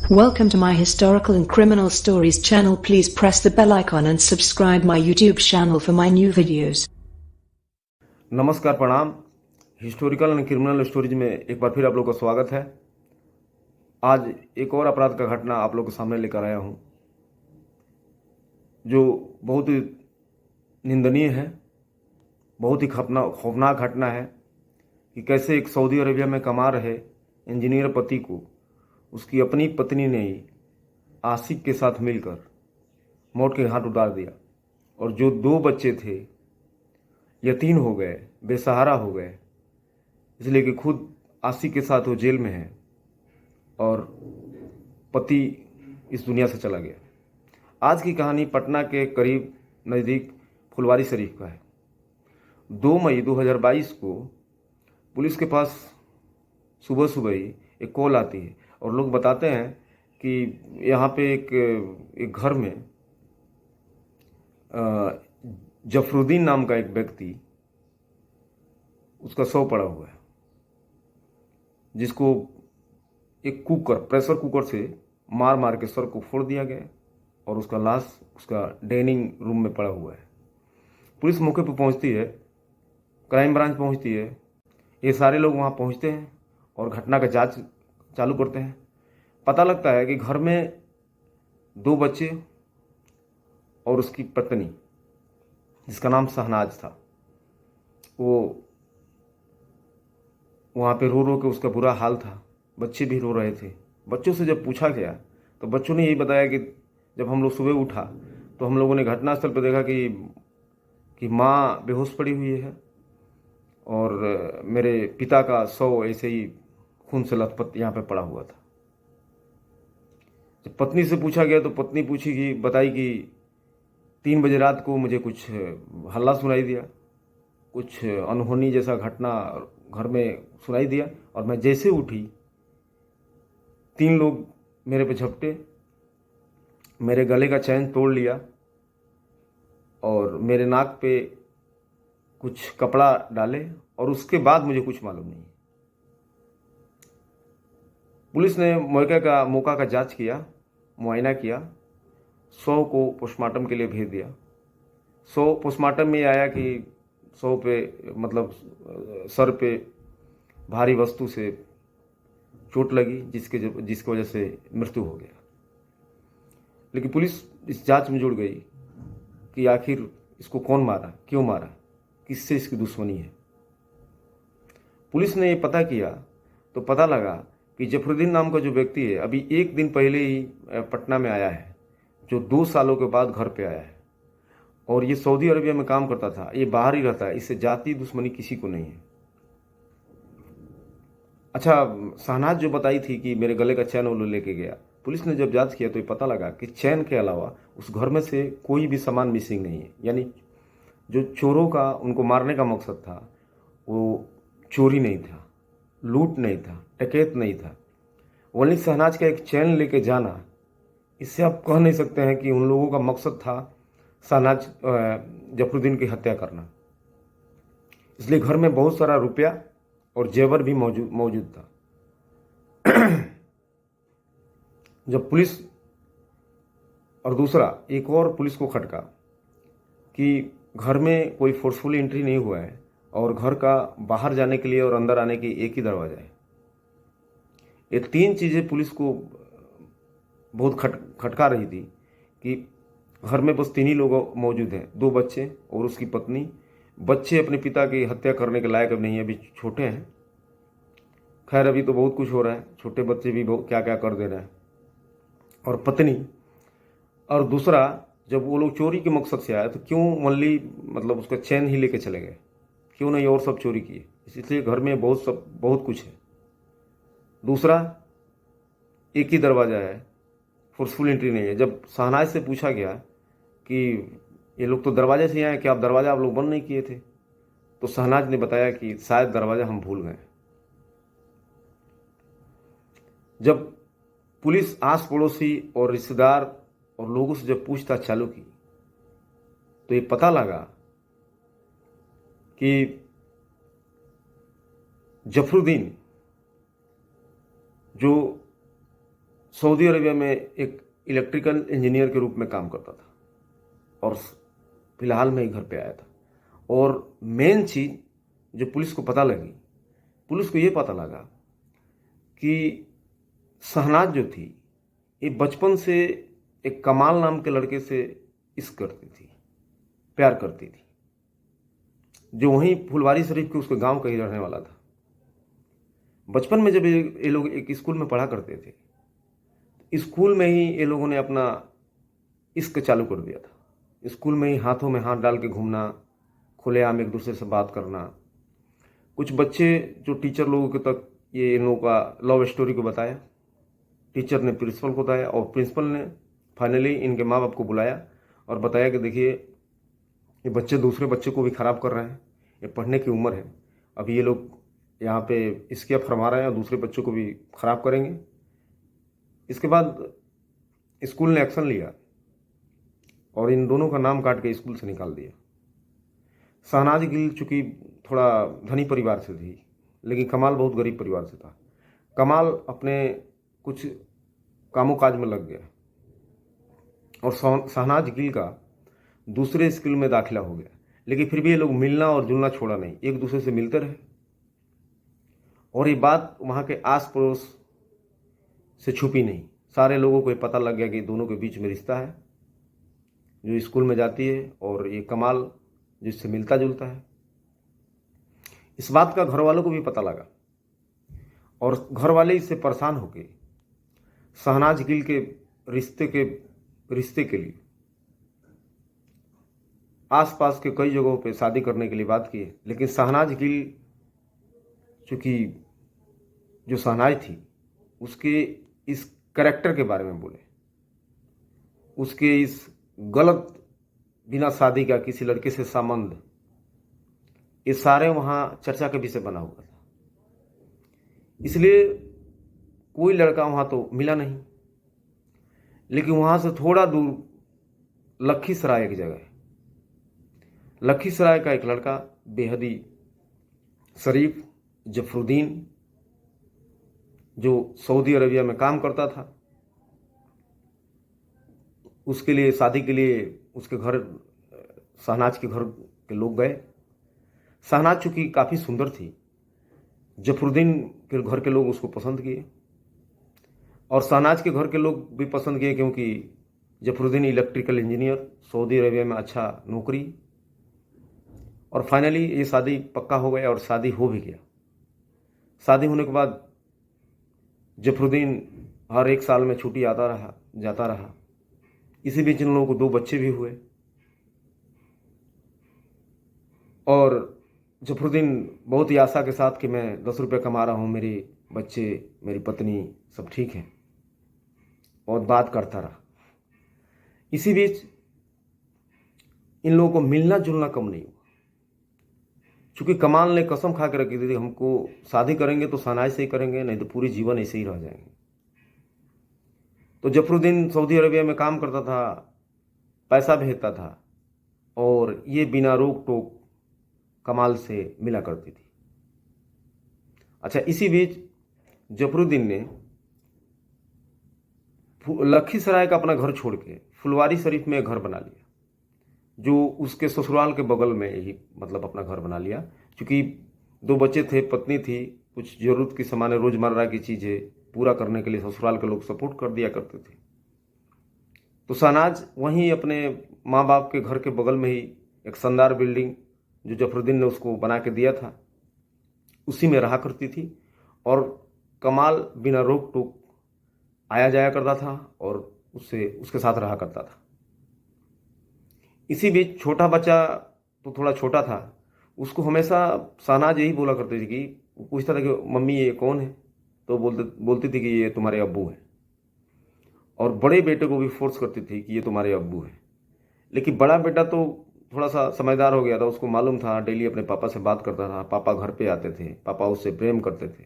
Welcome to my historical and criminal stories channel. Please press the bell icon and subscribe my YouTube channel for my new videos. नमस्कार, प्रणाम। Historical and criminal stories में एक बार फिर आप लोग का स्वागत है। आज एक और अपराध का घटना आप लोग के सामने लेकर आया हूं, जो बहुत ही निंदनीय है, बहुत ही खौफनाक घटना है कि कैसे एक सऊदी अरेबिया में कमा रहे इंजीनियर पति को उसकी अपनी पत्नी ने ही आशिक के साथ मिलकर मौत के घाट उतार दिया, और जो दो बच्चे थे यतीम हो गए, बेसहारा हो गए, इसलिए कि खुद आशिक के साथ वो जेल में है और पति इस दुनिया से चला गया। आज की कहानी पटना के करीब नज़दीक फुलवारी शरीफ का है। 2 मई 2022 को पुलिस के पास सुबह सुबह ही एक कॉल आती है और लोग बताते हैं कि यहाँ पे एक घर में जफरुद्दीन नाम का एक व्यक्ति, उसका शव पड़ा हुआ है, जिसको एक प्रेशर कुकर से मार मार के सर को फोड़ दिया गया और उसका लाश उसका डाइनिंग रूम में पड़ा हुआ है। पुलिस मौके पर पहुंचती है, क्राइम ब्रांच पहुंचती है, ये सारे लोग वहां पहुंचते हैं और घटना का जांच चालू करते हैं। पता लगता है कि घर में 2 बच्चे और उसकी पत्नी, जिसका नाम शहनाज था, वो वहाँ पे रो रो के उसका बुरा हाल था। बच्चे भी रो रहे थे। बच्चों से जब पूछा गया तो बच्चों ने यही बताया कि जब हम लोग सुबह उठा तो हम लोगों ने घटनास्थल पर देखा कि माँ बेहोश पड़ी हुई है और मेरे पिता का शव ऐसे ही खून से लथपथ यहाँ पे पड़ा हुआ था। जब पत्नी से पूछा गया तो पत्नी बताई कि 3 बजे रात को मुझे कुछ हल्ला सुनाई दिया, कुछ अनहोनी जैसा घटना घर में सुनाई दिया, और मैं जैसे उठी 3 लोग मेरे पे झपटे, मेरे गले का चैन तोड़ लिया और मेरे नाक पे कुछ कपड़ा डाले, और उसके बाद मुझे कुछ मालूम नहीं। पुलिस ने मौका का जांच किया, मुआयना किया, शव को पोस्टमार्टम के लिए भेज दिया। शव पोस्टमार्टम में आया कि शव पे मतलब सर पे भारी वस्तु से चोट लगी, जिसकी वजह से मृत्यु हो गया। लेकिन पुलिस इस जांच में जुड़ गई कि आखिर इसको कौन मारा, क्यों मारा, किससे इसकी दुश्मनी है। पुलिस ने ये पता किया तो पता लगा कि जफरुद्दीन नाम का जो व्यक्ति है, अभी 1 दिन पहले ही पटना में आया है, जो 2 सालों के बाद घर पे आया है, और ये सऊदी अरेबिया में काम करता था, ये बाहर ही रहता है, इससे जाति दुश्मनी किसी को नहीं है। अच्छा, शहनाज जो बताई थी कि मेरे गले का चैन वो लेके गया, पुलिस ने जब जांच किया तो ये पता लगा कि चैन के अलावा उस घर में से कोई भी सामान मिसिंग नहीं है। यानी जो चोरों का उनको मारने का मकसद था वो चोरी नहीं था, लूट नहीं था, डकैत नहीं था। ओनली शहनाज का एक चैन लेके जाना, इससे आप कह नहीं सकते हैं कि उन लोगों का मकसद था शहनाज जफरुद्दीन की हत्या करना। इसलिए घर में बहुत सारा रुपया और जेवर भी मौजूद था। जब पुलिस, और दूसरा एक और पुलिस को खटका कि घर में कोई फोर्सफुल एंट्री नहीं हुआ है और घर का बाहर जाने के लिए और अंदर आने की एक ही दरवाजा है। ये 3 चीज़ें पुलिस को बहुत खटका रही थी कि घर में बस 3 ही लोग मौजूद हैं, 2 बच्चे और उसकी पत्नी। बच्चे अपने पिता की हत्या करने के लायक अब नहीं है, अभी छोटे हैं। खैर, अभी तो बहुत कुछ हो रहा है, छोटे बच्चे भी बहुत क्या क्या कर दे रहे हैं। और पत्नी, और दूसरा, जब वो लोग चोरी के मकसद से आए तो क्यों ओनली मतलब उसका चैन ही लेके चले गए, क्यों नहीं और सब चोरी किए। इसलिए घर में बहुत कुछ है। दूसरा, एक ही दरवाज़ा है, फोर्सफुल एंट्री नहीं है। जब शहनाज से पूछा गया कि ये लोग तो दरवाजे से आए, कि आप दरवाज़ा लोग बंद नहीं किए थे, तो शहनाज ने बताया कि शायद दरवाज़ा हम भूल गए। जब पुलिस आस पड़ोसी और रिश्तेदार और लोगों से जब पूछताछ चालू की तो ये पता लगा कि जफरुद्दीन जो सऊदी अरेबिया में एक इलेक्ट्रिकल इंजीनियर के रूप में काम करता था और फिलहाल मैं ही घर पे आया था। और मेन चीज़ जो पुलिस को पता लगी, पुलिस को ये पता लगा कि शहनाज जो थी ये बचपन से एक कमाल नाम के लड़के से इश्क करती थी, प्यार करती थी, जो वहीं फुलवारी शरीफ के उसके गांव का ही रहने वाला था। बचपन में जब ये लोग एक स्कूल में पढ़ा करते थे, स्कूल में ही ये लोगों ने अपना इश्क चालू कर दिया था। स्कूल में ही हाथों में हाथ डाल के घूमना, खुलेआम एक दूसरे से बात करना। कुछ बच्चे जो टीचर लोगों के तक ये इन लोगों का लव स्टोरी को बताया, टीचर ने प्रिंसिपल को बताया और प्रिंसिपल ने फाइनली इनके माँ बाप को बुलाया और बताया कि देखिए ये बच्चे दूसरे बच्चे को भी ख़राब कर रहे हैं, ये पढ़ने की उम्र है, अभी ये लोग यहाँ पे इसके फरमा रहे हैं और दूसरे बच्चों को भी ख़राब करेंगे। इसके बाद स्कूल ने एक्शन लिया और इन दोनों का नाम काट के स्कूल से निकाल दिया। शहनाज गिल चूँकि थोड़ा धनी परिवार से थी, लेकिन कमाल बहुत गरीब परिवार से था। कमाल अपने कुछ कामों काज में लग गया और शहनाज गिल का दूसरे स्कूल में दाखिला हो गया, लेकिन फिर भी ये लोग मिलना और जुलना छोड़ा नहीं, एक दूसरे से मिलते रहे। और ये बात वहाँ के आस पड़ोस से छुपी नहीं, सारे लोगों को ये पता लग गया कि दोनों के बीच में रिश्ता है। जो स्कूल में जाती है और ये कमाल जिससे मिलता जुलता है, इस बात का घर वालों को भी पता लगा और घर वाले इससे परेशान होके शहनाज गिल के रिश्ते के लिए आसपास के कई जगहों पे शादी करने के लिए बात की है। लेकिन शहनाज गिल चूँकि जो शहनाज थी उसके इस कैरेक्टर के बारे में बोले, उसके इस गलत बिना शादी का किसी लड़के से संबंध, ये सारे वहाँ चर्चा के विषय बना हुआ था। इसलिए कोई लड़का वहाँ तो मिला नहीं। लेकिन वहाँ से थोड़ा दूर लखीसराय एक जगह है, लखीसराय का एक लड़का बेहद ही शरीफ जफरुद्दीन, जो सऊदी अरेबिया में काम करता था, उसके लिए शादी के लिए उसके घर शहनाज के घर के लोग गए। शहनाज चूँकि काफ़ी सुंदर थी, जफरुद्दीन के घर के लोग उसको पसंद किए और शहनाज के घर के लोग भी पसंद किए, क्योंकि Zafaruddin electrical engineer, Saudi Arabia में अच्छा नौकरी। और फाइनली ये शादी पक्का हो गया और शादी हो भी गया। शादी होने के बाद जफरुद्दीन हर एक साल में छुट्टी आता रहा जाता रहा। इसी बीच इन लोगों को 2 बच्चे भी हुए और जफरुद्दीन बहुत ही आशा के साथ कि मैं 10 रुपये कमा रहा हूँ, मेरे बच्चे, मेरी पत्नी सब ठीक है, और बात करता रहा। इसी बीच इन लोगों को मिलना जुलना कम नहीं हुआ, चूँकि कमाल ने कसम खा के रखी थी हमको शादी करेंगे तो शहनाज से ही करेंगे, नहीं तो पूरी जीवन ऐसे ही रह जाएंगे। तो जफरुद्दीन सऊदी अरेबिया में काम करता था, पैसा भेजता था और ये बिना रोक टोक कमाल से मिला करती थी। अच्छा, इसी बीच जफरुद्दीन ने लखीसराय का अपना घर छोड़ के फुलवारी शरीफ में घर बना लिया, जो उसके ससुराल के बगल में ही मतलब अपना घर बना लिया। क्योंकि 2 बच्चे थे, पत्नी थी, कुछ ज़रूरत की सामान रोज़मर्रा की चीज़ें पूरा करने के लिए ससुराल के लोग सपोर्ट कर दिया करते थे। तो शहनाज वहीं अपने माँ बाप के घर के बगल में ही एक शानदार बिल्डिंग जो जफरुद्दीन ने उसको बना के दिया था, उसी में रहा करती थी और कमाल बिना रोक टोक आया जाया करता था और उसके साथ रहा करता था। इसी बीच छोटा बच्चा तो थोड़ा छोटा था, उसको हमेशा शहनाज यही बोला करती थी कि पूछता था कि मम्मी ये कौन है, तो बोलती थी कि ये तुम्हारे अब्बू हैं। और बड़े बेटे को भी फोर्स करती थी कि ये तुम्हारे अब्बू हैं। लेकिन बड़ा बेटा तो थोड़ा सा समझदार हो गया था, उसको मालूम था, डेली अपने पापा से बात करता था, पापा घर पे आते थे, पापा उससे प्रेम करते थे,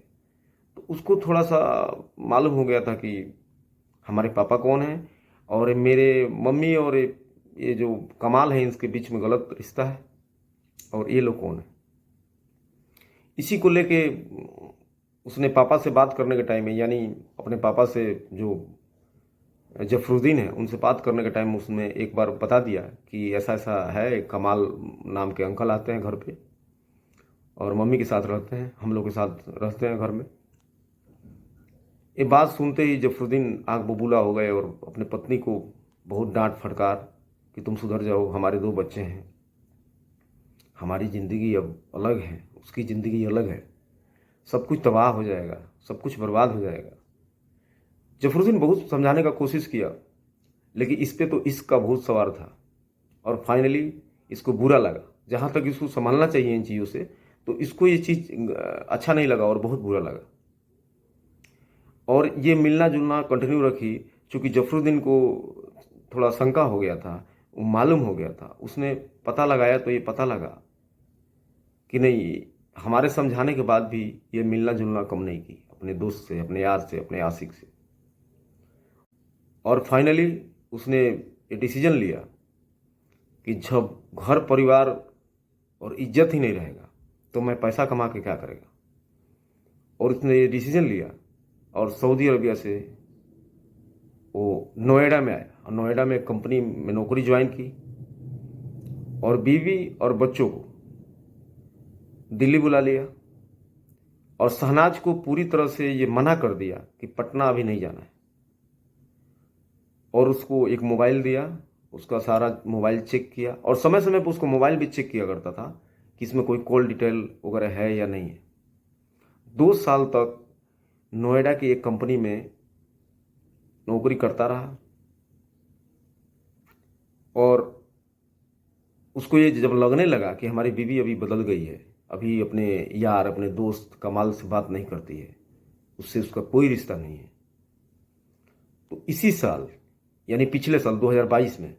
तो उसको थोड़ा सा मालूम हो गया था कि हमारे पापा कौन हैं और मेरे मम्मी और ये जो कमाल है इसके बीच में गलत रिश्ता है और ये लोग कौन है। इसी को लेके उसने पापा से बात करने के टाइम में, यानी अपने पापा से जो जफरुद्दीन है उनसे बात करने के टाइम उसने एक बार बता दिया कि ऐसा ऐसा है, कमाल नाम के अंकल आते हैं घर पे और मम्मी के साथ रहते हैं, हम लोग के साथ रहते हैं घर में। ये बात सुनते ही जफरुद्दीन आग बबूला हो गए और अपने पत्नी को बहुत डांट फटकार कि तुम सुधर जाओ, हमारे 2 बच्चे हैं, हमारी ज़िंदगी अब अलग है, उसकी ज़िंदगी अलग है, सब कुछ तबाह हो जाएगा, सब कुछ बर्बाद हो जाएगा। जफरुद्दीन बहुत समझाने का कोशिश किया, लेकिन इस पे तो इश्क का भूत सवार था और फाइनली इसको बुरा लगा। जहाँ तक इसको संभालना चाहिए इन चीज़ों से, तो इसको ये चीज़ अच्छा नहीं लगा और बहुत बुरा लगा। और ये मिलना जुलना कंटिन्यू रखी। चूँकि जफरुद्दीन को थोड़ा शंका हो गया था, वो मालूम हो गया था, उसने पता लगाया तो ये पता लगा कि नहीं, हमारे समझाने के बाद भी ये मिलना जुलना कम नहीं की अपने दोस्त से, अपने यार से, अपने आशिक से। और फाइनली उसने ये डिसीजन लिया कि जब घर परिवार और इज्जत ही नहीं रहेगा तो मैं पैसा कमा के क्या करेगा। और उसने ये डिसीजन लिया और सऊदी अरबिया से वो नोएडा में आया और नोएडा में एक कंपनी में नौकरी ज्वाइन की और बीवी और बच्चों को दिल्ली बुला लिया। और शहनाज को पूरी तरह से ये मना कर दिया कि पटना अभी नहीं जाना है, और उसको एक मोबाइल दिया, उसका सारा मोबाइल चेक किया और समय समय पर उसको मोबाइल भी चेक किया करता था कि इसमें कोई कॉल डिटेल वगैरह है या नहीं है। 2 साल तक नोएडा की एक कंपनी में नौकरी करता रहा और उसको ये जब लगने लगा कि हमारी बीवी अभी बदल गई है, अभी अपने यार, अपने दोस्त कमाल से बात नहीं करती है, उससे उसका कोई रिश्ता नहीं है, तो इसी साल यानी पिछले साल 2022 में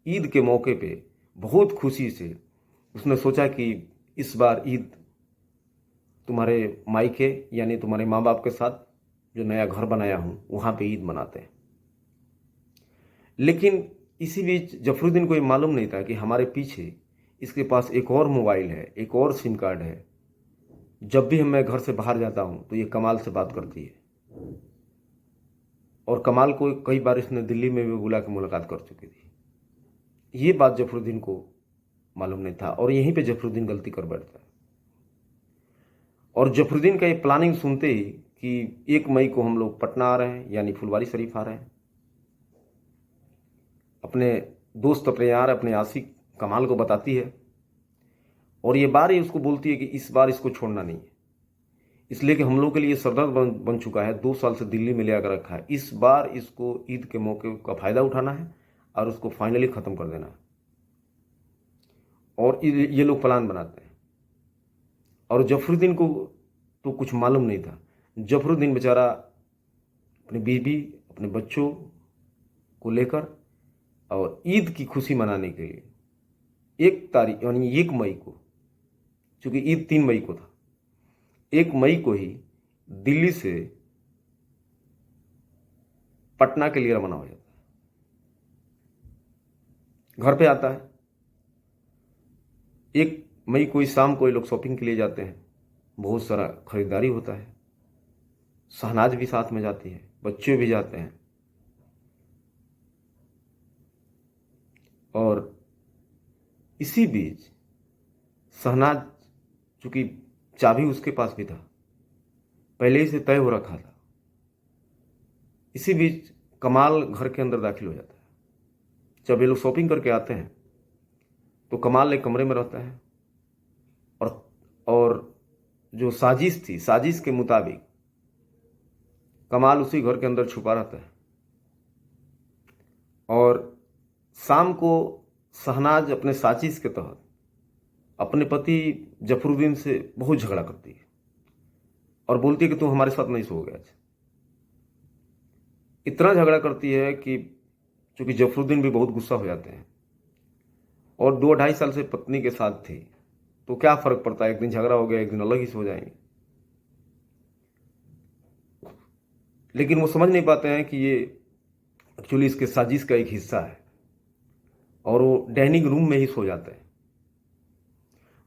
ईद के मौके पे बहुत खुशी से उसने सोचा कि इस बार ईद तुम्हारे मायके यानी तुम्हारे माँ बाप के साथ जो नया घर बनाया हूँ वहाँ पे ईद मनाते हैं। लेकिन इसी बीच जफरुद्दीन को ये मालूम नहीं था कि हमारे पीछे इसके पास एक और मोबाइल है, एक और सिम कार्ड है। जब भी मैं घर से बाहर जाता हूँ तो ये कमाल से बात करती है और कमाल को कई बार इसने दिल्ली में भी बुला के मुलाकात कर चुकी थी। ये बात जफरुद्दीन को मालूम नहीं था और यहीं पे जफरुद्दीन गलती कर बैठता है। और जफरुद्दीन का ये प्लानिंग सुनते ही कि 1 मई को हम लोग पटना आ रहे हैं यानी फुलवारी शरीफ आ रहे हैं, अपने दोस्त, अपने यार, अपने आशिक कमाल को बताती है और ये बार ही उसको बोलती है कि इस बार इसको छोड़ना नहीं है, इसलिए कि हम लोग के लिए सरदर्द बन चुका है, 2 साल से दिल्ली में ले आकर रखा है, इस बार इसको ईद के मौके का फ़ायदा उठाना है और उसको फाइनली ख़त्म कर देना है। और ये लोग प्लान बनाते हैं और जफरुद्दीन को तो कुछ मालूम नहीं था। जफरुद्दीन बेचारा अपनी बीवी, अपने बच्चों को लेकर और ईद की खुशी मनाने के लिए 1 तारीख यानी 1 मई को, चूँकि ईद 3 मई को था, 1 मई को ही दिल्ली से पटना के लिए रवाना हो जाता है। घर पे आता है 1 मई को ही शाम को ये लोग शॉपिंग के लिए जाते हैं, बहुत सारा खरीदारी होता है, शहनाज भी साथ में जाती है, बच्चे भी जाते हैं। और इसी बीच शहनाज, चूंकि चाबी उसके पास भी था, पहले ही से तय हो रखा था, इसी बीच कमाल घर के अंदर दाखिल हो जाता है। जब ये लोग शॉपिंग करके आते हैं तो कमाल एक कमरे में रहता है और जो साजिश थी, साजिश के मुताबिक कमाल उसी घर के अंदर छुपा रहता है। और शाम को शहनाज अपने साजिश के तहत अपने पति जफरुद्दीन से बहुत झगड़ा करती है और बोलती है कि तुम हमारे साथ नहीं सोओगे आज। इतना झगड़ा करती है कि चूंकि जफरुद्दीन भी बहुत गुस्सा हो जाते हैं और 2-2.5 साल से पत्नी के साथ थे, तो क्या फर्क पड़ता है, एक दिन झगड़ा हो गया, एक दिन अलग ही सो जाएंगे। लेकिन वो समझ नहीं पाते हैं कि ये एक्चुअली इसके साजिश का एक हिस्सा है और वो डाइनिंग रूम में ही सो जाते हैं।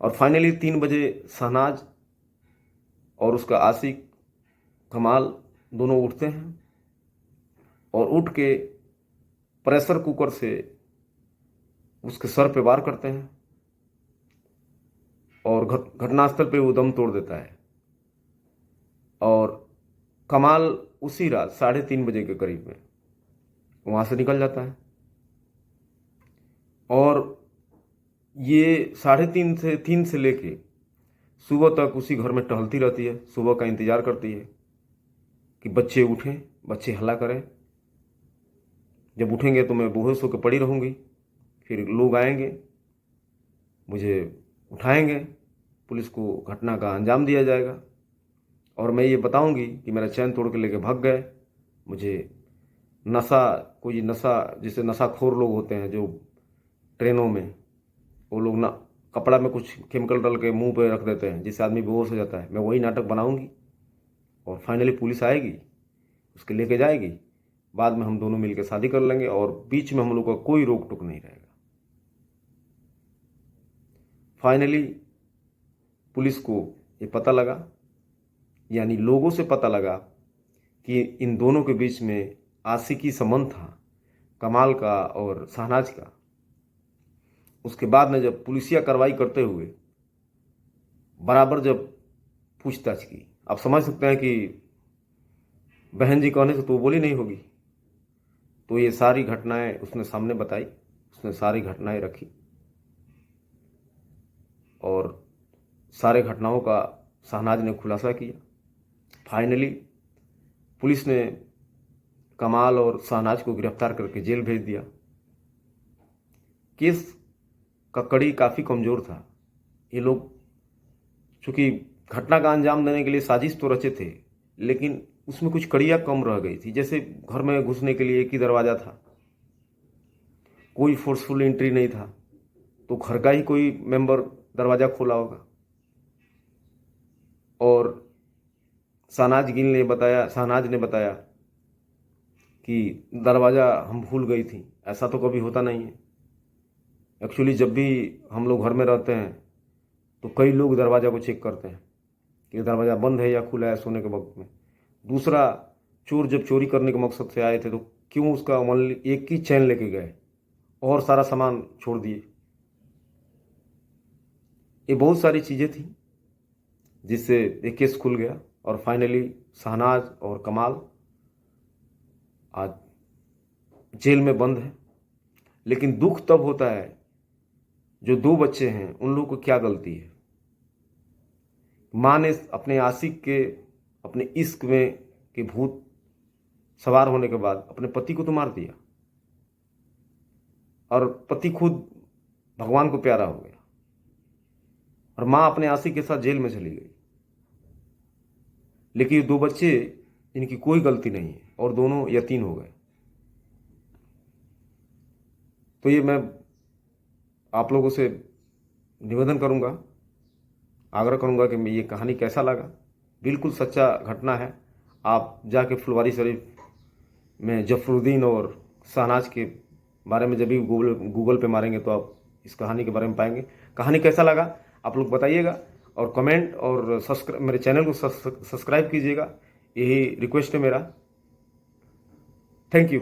और फाइनली 3 बजे शहनाज और उसका आशिक कमाल दोनों उठते हैं और उठ के प्रेशर कुकर से उसके सर पे वार करते हैं और घटनास्थल पे वो दम तोड़ देता है। और कमाल उसी रात 3:30 बजे के करीब में वहाँ से निकल जाता है। और ये 3:30 से लेके सुबह तक उसी घर में टहलती रहती है, सुबह का इंतज़ार करती है कि बच्चे उठें, बच्चे हल्ला करें। जब उठेंगे तो मैं बेहोश होकर पड़ी रहूँगी, फिर लोग आएंगे, मुझे उठाएंगे, पुलिस को घटना का अंजाम दिया जाएगा और मैं ये बताऊंगी कि मेरा चैन तोड़ के लेके भाग गए। मुझे कोई नशा जिसे नशाखोर लोग होते हैं जो ट्रेनों में, वो लोग ना कपड़ा में कुछ केमिकल डाल के मुंह पे रख देते हैं जिससे आदमी बेहोश हो जाता है। मैं वही नाटक बनाऊंगी और फाइनली पुलिस आएगी, उसके लेके जाएगी, बाद में हम दोनों मिलकर शादी कर लेंगे और बीच में हम लोग का कोई रोक टोक नहीं रहेगा। फाइनली पुलिस को ये पता लगा, यानी लोगों से पता लगा कि इन दोनों के बीच में आशिकी संबंध था, कमाल का और शहनाज का। उसके बाद में जब पुलिसिया कार्रवाई करते हुए बराबर जब पूछताछ की, आप समझ सकते हैं कि बहन जी कहने से तो बोली नहीं होगी, तो ये सारी घटनाएं उसने सामने बताई, उसने सारी घटनाएं रखी और सारे घटनाओं का शहनाज ने खुलासा किया। फाइनली पुलिस ने कमाल और शहनाज को गिरफ्तार करके जेल भेज दिया। केस का कड़ी काफ़ी कमज़ोर था। ये लोग चूँकि घटना का अंजाम देने के लिए साजिश तो रचे थे, लेकिन उसमें कुछ कड़ियाँ कम रह गई थी। जैसे घर में घुसने के लिए एक ही दरवाज़ा था, कोई फोर्सफुल एंट्री नहीं था, तो घर का ही कोई मेंबर दरवाज़ा खोला होगा। और शहनाज ने बताया कि दरवाज़ा हम भूल गई थी। ऐसा तो कभी होता नहीं है। एक्चुअली जब भी हम लोग घर में रहते हैं तो कई लोग दरवाज़ा को चेक करते हैं कि दरवाज़ा बंद है या खुला है सोने के वक्त में। दूसरा, चोर जब चोरी करने के मकसद से आए थे तो क्यों उसका एक ही चैन लेके गए और सारा सामान छोड़ दिए। ये बहुत सारी चीज़ें थी जिससे एक केस खुल गया और फाइनली शहनाज और कमाल आज जेल में बंद है। लेकिन दुख तब होता है जो 2 बच्चे हैं उन लोगों को क्या गलती है। माँ ने अपने आशिक के, अपने इश्क में के भूत सवार होने के बाद अपने पति को तो मार दिया और पति खुद भगवान को प्यारा हो गया और माँ अपने आशिक के साथ जेल में चली गई। लेकिन ये 2 बच्चे, इनकी कोई गलती नहीं है और दोनों यतीम हो गए। तो ये मैं आप लोगों से निवेदन करूंगा, आग्रह करूंगा कि मैं ये कहानी कैसा लगा। बिल्कुल सच्चा घटना है। आप जाके फुलवारी शरीफ में जफरुद्दीन और शहनाज के बारे में जब भी गूगल पे मारेंगे तो आप इस कहानी के बारे में पाएंगे। कहानी कैसा लगा आप लोग बताइएगा और कमेंट और मेरे चैनल को सब्सक्राइब कीजिएगा, यही रिक्वेस्ट है मेरा। Thank you.